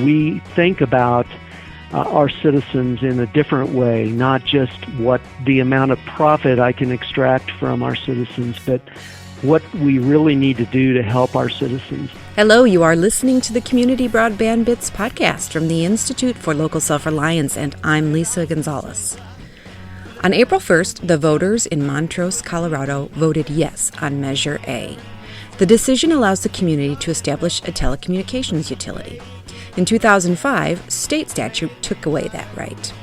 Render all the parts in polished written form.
we think about our citizens in a different way, not just what the amount of profit I can extract from our citizens, but what we really need to do to help our citizens. Hello, you are listening to the Community Broadband Bits podcast from the Institute for Local Self-Reliance, and I'm Lisa Gonzalez. On April 1st, the voters in Montrose, Colorado voted yes on Measure A. The decision allows the community to establish a telecommunications utility. In 2005, state statute took away that right.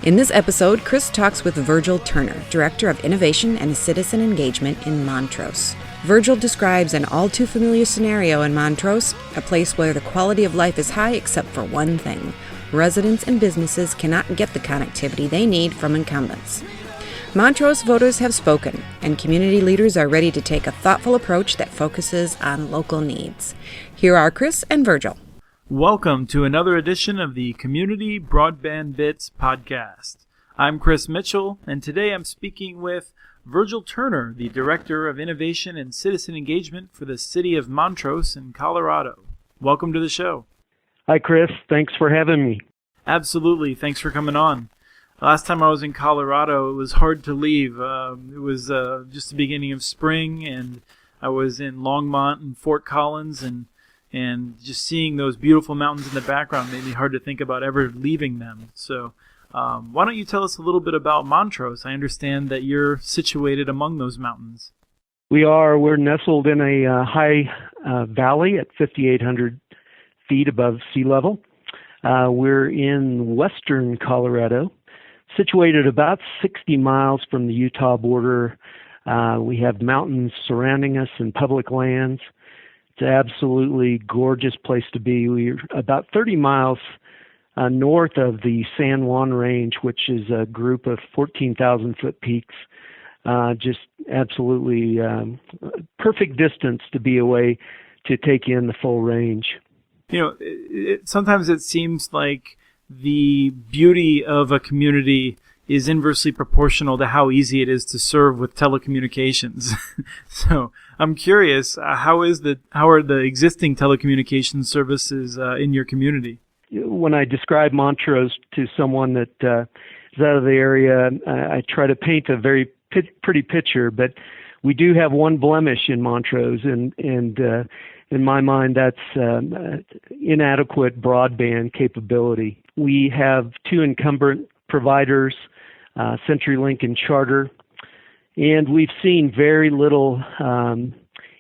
In this episode, Chris talks with Virgil Turner, Director of Innovation and Citizen Engagement in Montrose. Virgil describes an all-too-familiar scenario in Montrose, a place where the quality of life is high except for one thing. Residents and businesses cannot get the connectivity they need from incumbents. Montrose voters have spoken, and community leaders are ready to take a thoughtful approach that focuses on local needs. Here are Chris and Virgil. Welcome to another edition of the Community Broadband Bits podcast. I'm Chris Mitchell, and today I'm speaking with Virgil Turner, the Director of Innovation and Citizen Engagement for the City of Montrose in Colorado. Welcome to the show. Hi, Chris. Thanks for having me. Absolutely. Thanks for coming on. Last time I was in Colorado, it was hard to leave. It was just the beginning of spring, and I was in Longmont and Fort Collins, and just seeing those beautiful mountains in the background made me hard to think about ever leaving them. So why don't you tell us a little bit about Montrose? I understand that you're situated among those mountains. We are. We're nestled in a high valley at 5,800 feet above sea level. We're in western Colorado, situated about 60 miles from the Utah border. We have mountains surrounding us and public lands. It's an absolutely gorgeous place to be. We're about 30 miles north of the San Juan Range, which is a group of 14,000-foot peaks. Just absolutely perfect distance to be away to take in the full range. You know, sometimes it seems like the beauty of a community is inversely proportional to how easy it is to serve with telecommunications. So I'm curious, how are the existing telecommunications services in your community? When I describe Montrose to someone that is out of the area, I try to paint a very pretty picture, but we do have one blemish in Montrose, and in my mind, that's inadequate broadband capability. We have two incumbent providers, CenturyLink and Charter, and we've seen very little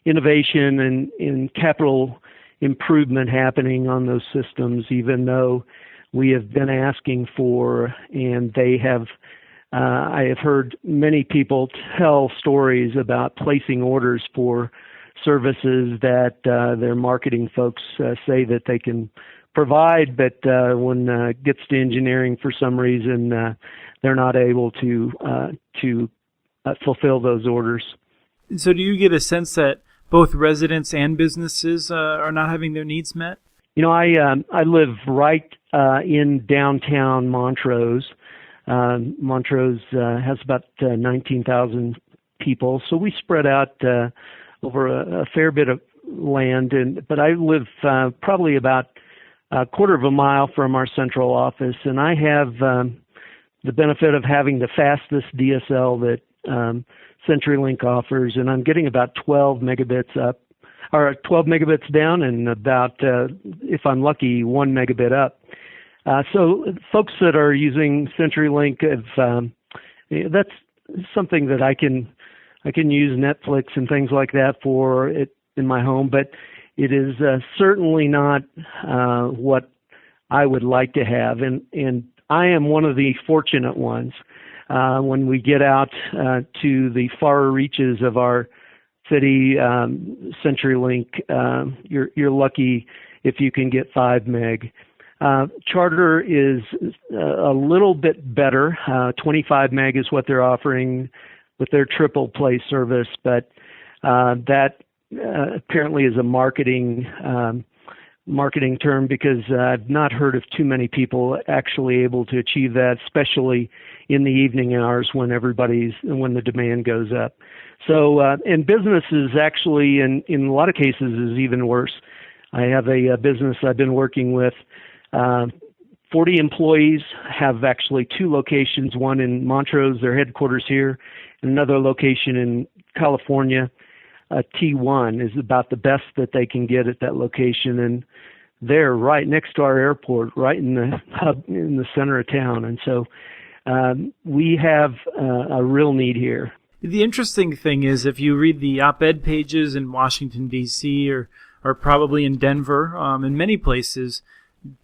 innovation and capital improvement happening on those systems, even though we have been asking for, and they have, I have heard many people tell stories about placing orders for services that their marketing folks say that they can provide, but when it gets to engineering, for some reason, they're not able to fulfill those orders. So do you get a sense that both residents and businesses are not having their needs met? You know, I live right in downtown Montrose. Montrose has about 19,000 people, so we spread out over a fair bit of land, but I live probably about a quarter of a mile from our central office, and I have the benefit of having the fastest DSL that CenturyLink offers, and I'm getting about 12 megabits up, or 12 megabits down, and about, if I'm lucky, 1 megabit up. So folks that are using CenturyLink, that's something that I can use Netflix and things like that for it in my home, but it is certainly not what I would like to have, and I am one of the fortunate ones. When we get out to the far reaches of our city, CenturyLink, you're lucky if you can get 5 meg. Charter is a little bit better. 25 meg is what they're offering with their triple play service, but that apparently is a marketing term, because I've not heard of too many people actually able to achieve that, especially in the evening hours when the demand goes up. So, and businesses actually, in a lot of cases, is even worse. I have a business I've been working with. 40 employees, have actually 2 locations, one in Montrose, their headquarters here, and another location in California. T1 is about the best that they can get at that location, and they're right next to our airport, right in the hub, in the center of town. And so we have a real need here. The interesting thing is, if you read the op-ed pages in Washington, D.C., or probably in Denver, in many places,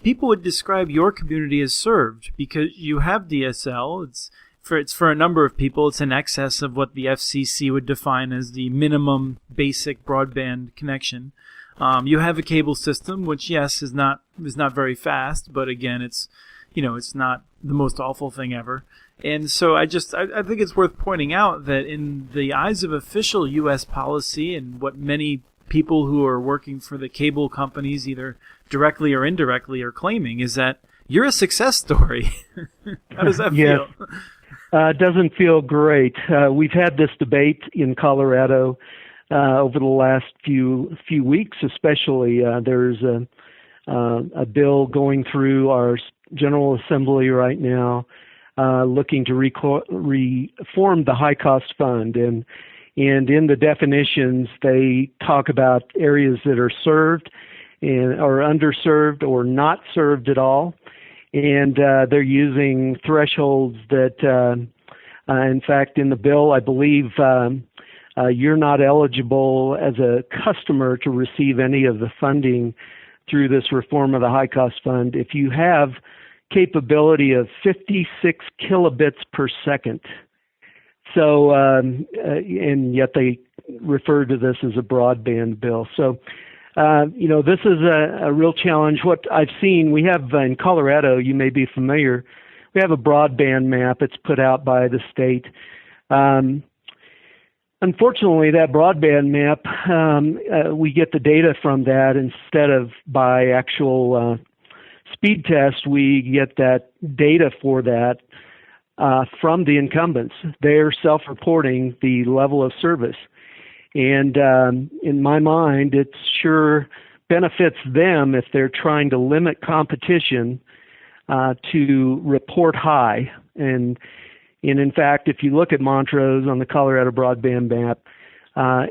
people would describe your community as served because you have DSL. It's for a number of people, it's in excess of what the FCC would define as the minimum basic broadband connection. You have a cable system, which yes is not very fast, but again, it's not the most awful thing ever. And so I think it's worth pointing out that in the eyes of official U.S. policy and what many people who are working for the cable companies, either directly or indirectly, are claiming is that you're a success story. How does that feel? It doesn't feel great. We've had this debate in Colorado over the last few weeks, especially. There's a bill going through our General Assembly right now, looking to reform the high cost fund, and in the definitions they talk about areas that are served and are underserved or not served at all, and they're using thresholds that, in fact, in the bill, I believe you're not eligible as a customer to receive any of the funding through this reform of the high cost fund if you have capability of 56 kilobits per second. So, and yet they refer to this as a broadband bill. So, this is a real challenge. What I've seen, we have in Colorado, you may be familiar, we have a broadband map. It's put out by the state. Unfortunately, that broadband map, we get the data from that instead of by actual speed test. We get that data for that from the incumbents. They're self-reporting the level of service. And in my mind, it sure benefits them if they're trying to limit competition to report high. And in fact, if you look at Montrose on the Colorado broadband map,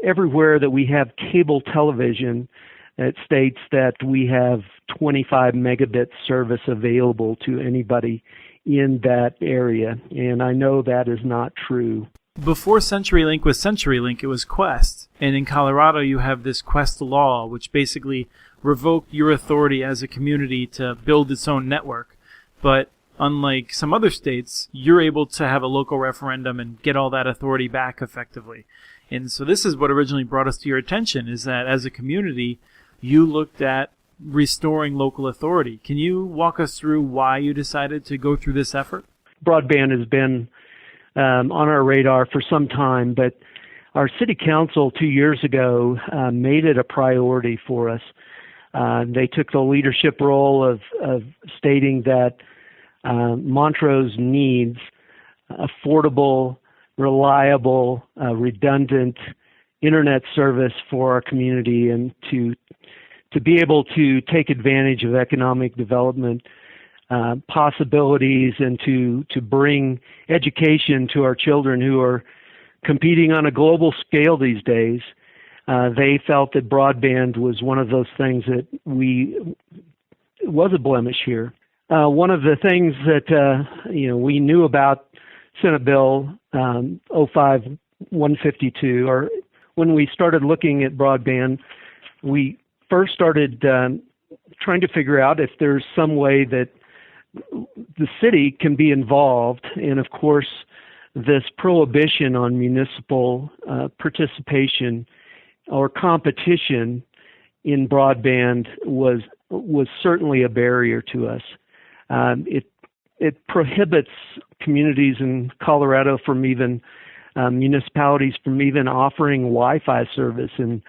everywhere that we have cable television, it states that we have 25 megabit service available to anybody in that area. And I know that is not true. Before CenturyLink was CenturyLink, it was Quest. And in Colorado, you have this Quest law, which basically revoked your authority as a community to build its own network. But unlike some other states, you're able to have a local referendum and get all that authority back effectively. And so this is what originally brought us to your attention, is that as a community, you looked at restoring local authority. Can you walk us through why you decided to go through this effort? Broadband has been on our radar for some time, but our city council 2 years ago made it a priority for us. They took the leadership role of stating that Montrose needs affordable, reliable, redundant internet service for our community, and to be able to take advantage of economic development possibilities, and to bring education to our children who are competing on a global scale these days. They felt that broadband was one of those things that was a blemish here. One of the things that we knew about Senate Bill 05-152, or when we started looking at broadband, we first started trying to figure out if there's some way that the city can be involved. And of course, this prohibition on municipal participation or competition in broadband was certainly a barrier to us. It prohibits communities in Colorado from even municipalities from even offering Wi-Fi service in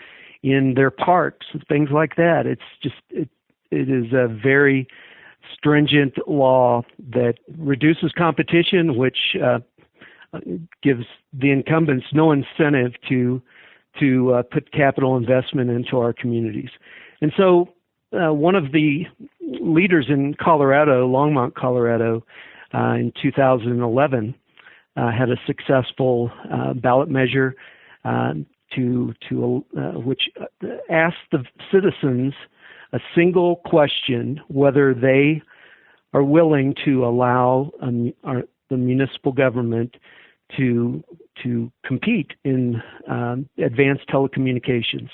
their parks, things like that. It is a very stringent law that reduces competition, which gives the incumbents no incentive to put capital investment into our communities. And so one of the leaders in Colorado, Longmont, Colorado, in 2011, had a successful ballot measure which asked the citizens a single question: whether they are willing to allow the municipal government to compete in advanced telecommunications.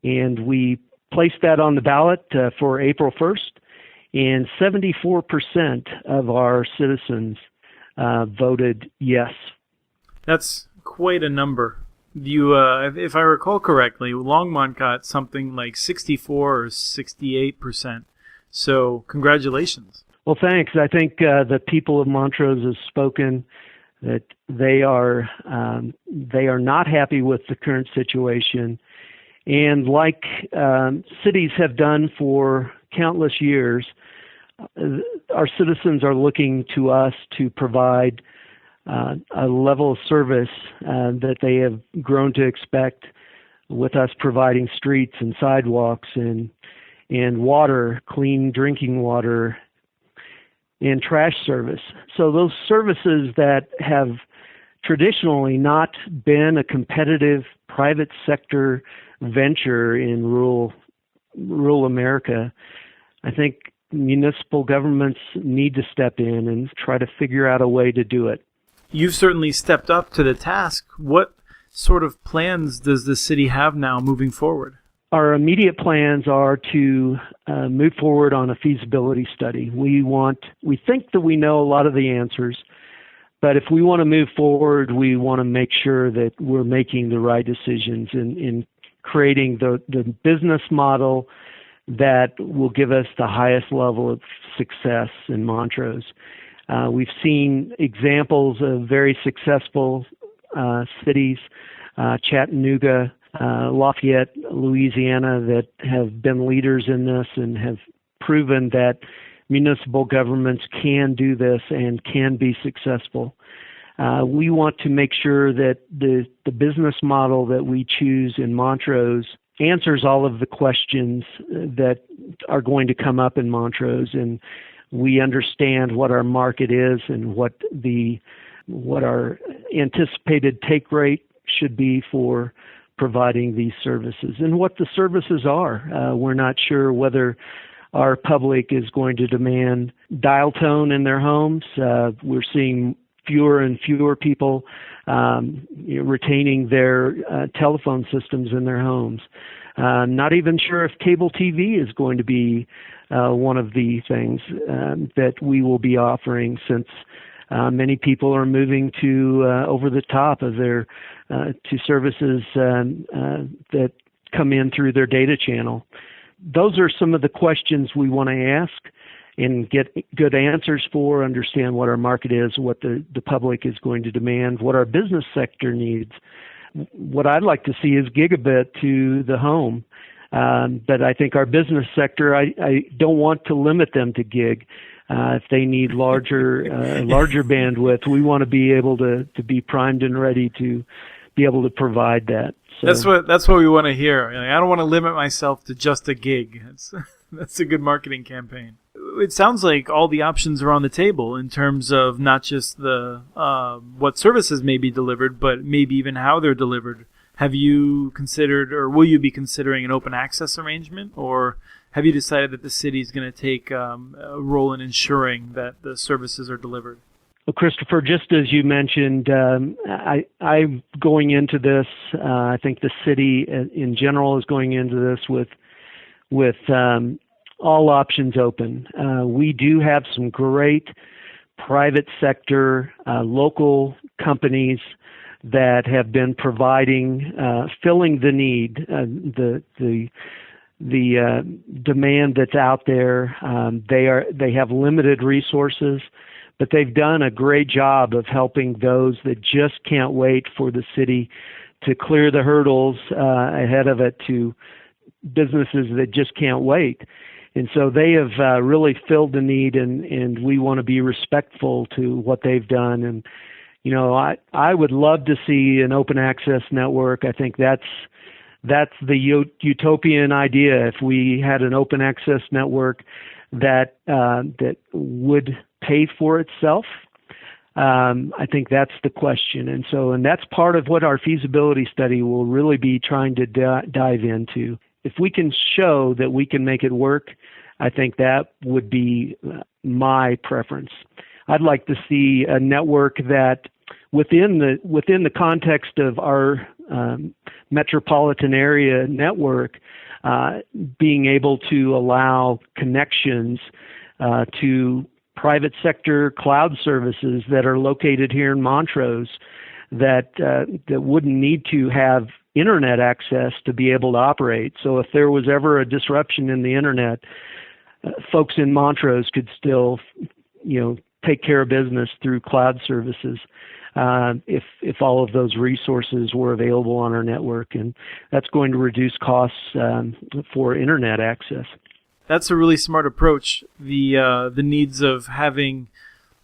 And we placed that on the ballot for April 1st, and 74% of our citizens voted yes. That's quite a number. You, if I recall correctly, Longmont got something like 64 or 68%. So congratulations. Well, thanks. I think the people of Montrose have spoken that they are not happy with the current situation, and like cities have done for countless years, our citizens are looking to us to provide a level of service that they have grown to expect, with us providing streets and sidewalks and water, clean drinking water, and trash service. So those services that have traditionally not been a competitive private sector venture in rural America, I think municipal governments need to step in and try to figure out a way to do it. You've certainly stepped up to the task. What sort of plans does the city have now moving forward? Our immediate plans are to move forward on a feasibility study. We think that we know a lot of the answers, but if we want to move forward, we want to make sure that we're making the right decisions in creating the business model that will give us the highest level of success in Montrose. We've seen examples of very successful cities, Chattanooga, Lafayette, Louisiana, that have been leaders in this and have proven that municipal governments can do this and can be successful. We want to make sure that the business model that we choose in Montrose answers all of the questions that are going to come up in Montrose, and we understand what our market is and what our anticipated take rate should be for providing these services and what the services are. We're not sure whether our public is going to demand dial tone in their homes. We're seeing fewer and fewer people retaining their telephone systems in their homes. Not even sure if cable TV is going to be one of the things that we will be offering, since many people are moving to over the top of their to services that come in through their data channel. Those are some of the questions we want to ask and get good answers for, understand what our market is, what the public is going to demand, what our business sector needs. What I'd like to see is gigabit to the home. But I think our business sector, I don't want to limit them to gig. If they need larger bandwidth, we want to be able to be primed and ready to be able to provide that. So, that's what we want to hear. I don't want to limit myself to just a gig. That's a good marketing campaign. It sounds like all the options are on the table in terms of not just the what services may be delivered, but maybe even how they're delivered. Have you considered, or will you be considering, an open access arrangement, or have you decided that the city is going to take a role in ensuring that the services are delivered? Well, Christopher, just as you mentioned, I'm going into this. I think the city in general is going into this with all options open. We do have some great private sector, local companies that have been providing, filling the need, the demand that's out there. They have limited resources, but they've done a great job of helping those that just can't wait for the city to clear the hurdles ahead of it, to businesses that just can't wait. And so they have really filled the need, and we want to be respectful to what they've done. And I would love to see an open access network. I think that's that's the utopian idea. If we had an open access network that would pay for itself, I think that's the question. And that's part of what our feasibility study will really be trying to dive into. If we can show that we can make it work, I think that would be my preference. I'd like to see a network that within the context of our metropolitan area network, being able to allow connections to private sector cloud services that are located here in Montrose that wouldn't need to have internet access to be able to operate. So if there was ever a disruption in the internet, folks in Montrose could still, take care of business through cloud services if all of those resources were available on our network, and that's going to reduce costs for internet access. That's a really smart approach. The needs of having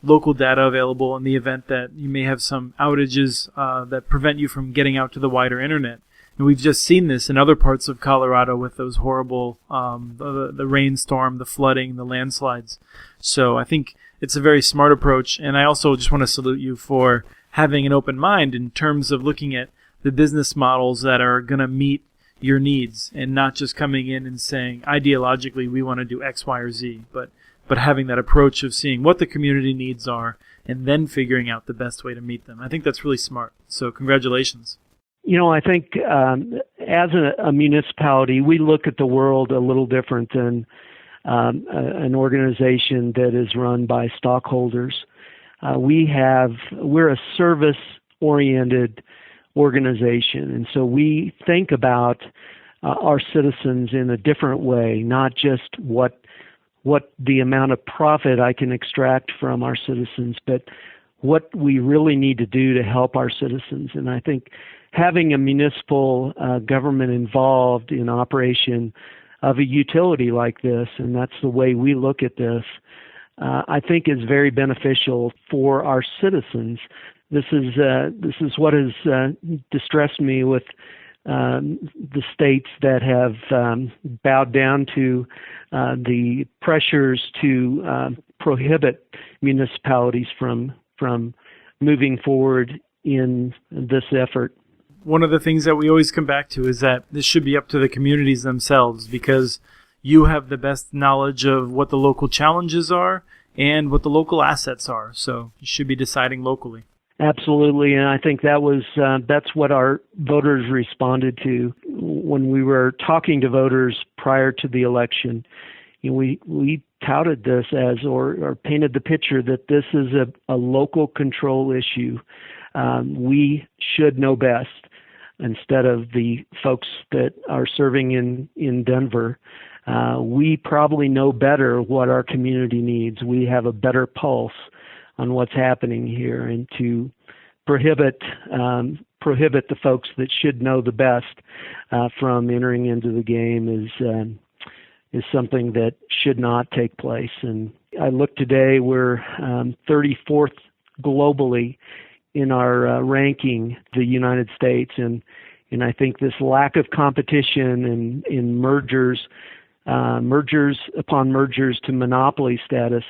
local data available in the event that you may have some outages that prevent you from getting out to the wider internet. And we've just seen this in other parts of Colorado with those horrible, the rainstorm, the flooding, the landslides. So I think it's a very smart approach. And I also just want to salute you for having an open mind in terms of looking at the business models that are going to meet your needs and not just coming in and saying, ideologically, we want to do X, Y, or Z, but having that approach of seeing what the community needs are and then figuring out the best way to meet them. I think that's really smart. So congratulations. I think as a municipality, we look at the world a little different than an organization that is run by stockholders. We're a service-oriented organization, and so we think about our citizens in a different way, not just what the amount of profit I can extract from our citizens, but what we really need to do to help our citizens. And I think having a municipal government involved in operation of a utility like this, and that's the way we look at this, I think is very beneficial for our citizens. This is what has distressed me with the states that have bowed down to the pressures to prohibit municipalities from moving forward in this effort. One of the things that we always come back to is that this should be up to the communities themselves, because you have the best knowledge of what the local challenges are and what the local assets are. So you should be deciding locally. Absolutely, and I think that's what our voters responded to when we were talking to voters prior to the election. We touted this as, or painted the picture that this is a local control issue. We should know best instead of the folks that are serving in Denver. We probably know better what our community needs. We have a better pulse on what's happening here, and to prohibit the folks that should know the best from entering into the game is something that should not take place. And I look today, we're 34th globally in our ranking, the United States, and I think this lack of competition in mergers upon mergers to monopoly status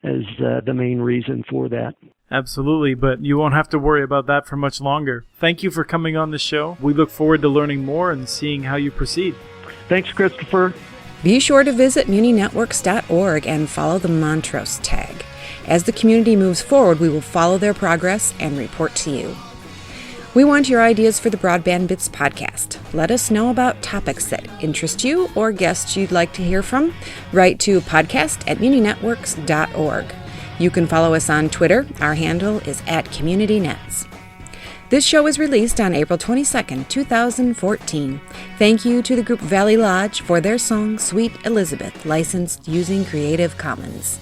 is the main reason for that. Absolutely, but you won't have to worry about that for much longer. Thank you for coming on the show. We look forward to learning more and seeing how you proceed. Thanks, Christopher. Be sure to visit muninetworks.org and follow the Montrose tag. As the community moves forward, we will follow their progress and report to you. We want your ideas for the Broadband Bits podcast. Let us know about topics that interest you or guests you'd like to hear from. Write to podcast@muninetworks.org. You can follow us on Twitter. Our handle is @CommunityNets. This show was released on April 22nd, 2014. Thank you to the group Valley Lodge for their song Sweet Elizabeth, licensed using Creative Commons.